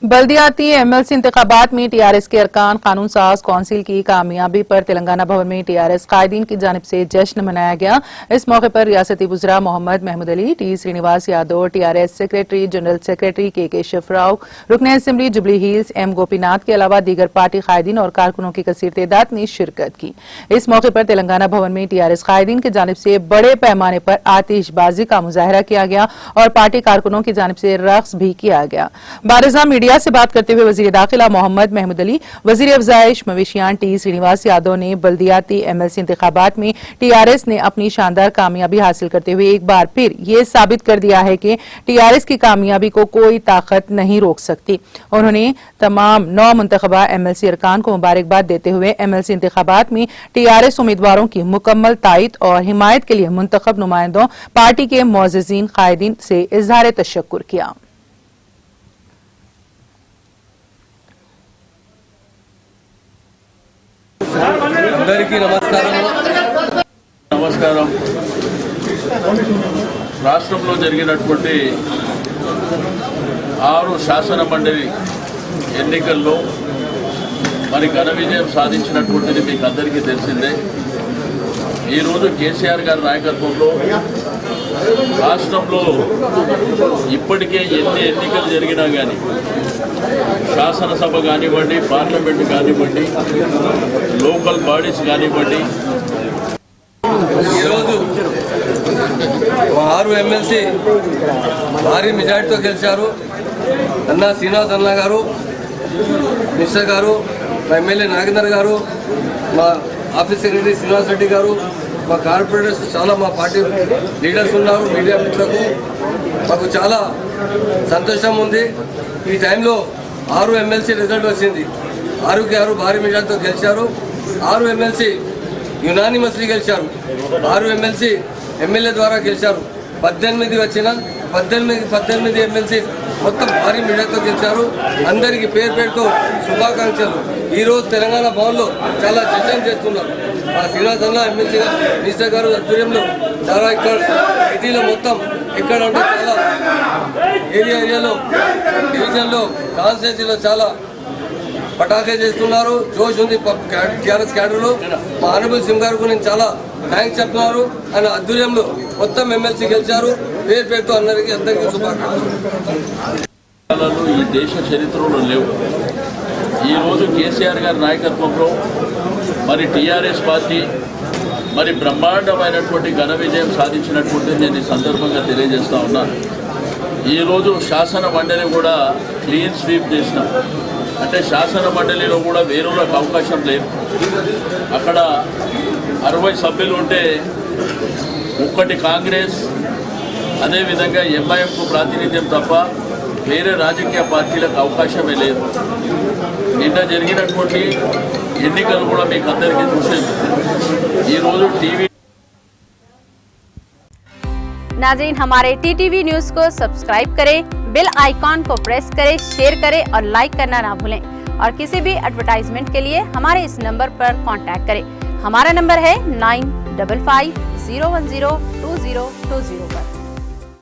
बल्दियाती MLC इंतखाबात में TRS के अरकान कानून साज कौंसिल की कामयाबी पर तेलंगाना भवन में टीआरएस कायदीन की जानिब से जश्न मनाया गया। इस मौके पर रियासती वज़रा Mohammed Mahmood Ali, T Srinivas Yadav, TRS secretary general secretary K Keshava Rao, रुकन असेंबली जुबली हिल्स एम गोपीनाथ के अलावा दीगर पार्टी कायदीन और कारकुनों की कसीर तादाद ने शिरकत की। इस मौके पर तेलंगाना भवन में टीआरएस कायदीन की जानिब से बड़े पैमाने पर आतिशबाजी का मुजाहरा किया गया और पार्टी कारकुनों की जानिब से रक्स भी किया गया। बारिज़ा मीडिया से बात करते हुए वजीर दाखिला मोहम्मद महमूद अली, वजीर अफजाइश मवेशियान टी श्रीनिवास यादव ने बल्दियाती एमएलसी इंतखाबात में टीआरएस ने अपनी शानदार कामयाबी हासिल करते हुए एक बार फिर ये साबित कर दिया है कि टीआरएस की कामयाबी को कोई ताकत नहीं रोक सकती। उन्होंने तमाम 9 मुंतखबा एमएलसी अरकान को मुबारकबाद देते हुए एमएलसी इंतखाबात में टीआरएस उम्मीदवारों की मुकम्मल तायद और हिमायत के लिए मुंतखब नुमाइंदों, पार्टी के मुअज़्ज़िज़ीन कायदीन से इज़हार तशक्कुर किया। అందరికీ నమస్కారం. రాష్ట్రంలో జరిగినటువంటి 6 శాసన మండలి ఎన్నికల్లో మరి ఘన విజయం సాధించినటువంటిది మీకు అందరికీ తెలిసిందే. ఈరోజు కేసీఆర్ గారి నాయకత్వంలో రాష్ట్రంలో ఇప్పటికే ఎన్ని ఎన్నికలు జరిగినా కానీ శాసనసభ కానివ్వండి, పార్లమెంట్ కానివ్వండి, లోకల్ బాడీస్ కానివ్వండి, ఈరోజు 6 ఎమ్మెల్సీ భారీ మెజార్టీతో గెలిచారు. అన్నా శ్రీనివాస్ అన్న గారు, మినిస్టర్ గారు, మా ఎమ్మెల్యే నాగేందర్ గారు, మా ఆఫీస్ సెక్రటరీ శ్రీనివాస్ రెడ్డి గారు, మా కార్పొరేటర్స్, చాలా మా పార్టీ లీడర్స్ ఉన్నారు. మీడియా మిత్రులకు మాకు చాలా సంతోషం ఉంది. ఈ టైంలో 6 ఎమ్మెల్సీ రిజల్ట్ వచ్చింది. 6కి 6 భారీ మెజార్టీతో గెలిచారు. 6 ఎమ్మెల్సీ యునానిమస్లీ గెలిచారు. 6 ఎమ్మెల్సీ ఎమ్మెల్యే ద్వారా గెలిచారు. 18 వచ్చిన 18 ఎమ్మెల్సీ మొత్తం భారీ మెజార్టీతో గెలిచారు. అందరికీ పేరు పేరుతో శుభాకాంక్షలు. ఈరోజు తెలంగాణ భవన్లో చాలా జశ్న్ చేస్తున్నారు. మా శ్రీనివాస్ అన్న ఎమ్మెల్సీ మినిస్టర్ గారు ఆధ్వర్యంలో చాలా ఇక్కడ సిటీలో మొత్తం ఎక్కడ ఉంటే చాలా ఏరియాలో డివిజన్లో కాన్స్టిట్యున్సీలో చాలా పటాకే చేస్తున్నారు. జోష్ ఉంది టీఆర్ఎస్ క్యాడర్లో. మా ఆనరబుల్ సింగ్ గారు గురించి చాలా థ్యాంక్స్ చెప్తున్నారు. ఆయన ఆధ్వర్యంలో మొత్తం ఎమ్మెల్సీ గెలిచారు. పేరు పేరుతో అందరికీ శుభాకాంక్షలు. ఈ దేశ చరిత్రలో లేవు. ఈరోజు కేసీఆర్ గారి నాయకత్వంలో మరి టీఆర్ఎస్ పార్టీ మరి బ్రహ్మాండమైనటువంటి ఘన విజయం సాధించినటువంటి నేను ఈ సందర్భంగా తెలియజేస్తా ఉన్నాను. ఈరోజు శాసన మండలి కూడా క్లీన్ స్వీప్ చేసినాం. అంటే శాసన మండలిలో కూడా వేరులకు అవకాశం లేదు. అక్కడ 60 సభ్యులు ఉంటే 1 కాంగ్రెస్, అదేవిధంగా ఎంఐఎంకు ప్రాతినిధ్యం తప్ప వేరే రాజకీయ పార్టీలకు అవకాశమే లేదు. నిన్న జరిగినటువంటి ఎన్నికలు కూడా మీకు అందరికీ చూసేది. ఈరోజు టీవీ नाज़रीन, हमारे टीटीवी न्यूज़ को सब्सक्राइब करें, बेल आइकॉन को प्रेस करें, शेयर करें और लाइक करना ना भूलें। और किसी भी एडवर्टाइजमेंट के लिए हमारे इस नंबर पर कांटेक्ट करें। हमारा नंबर है 9550102020 पर।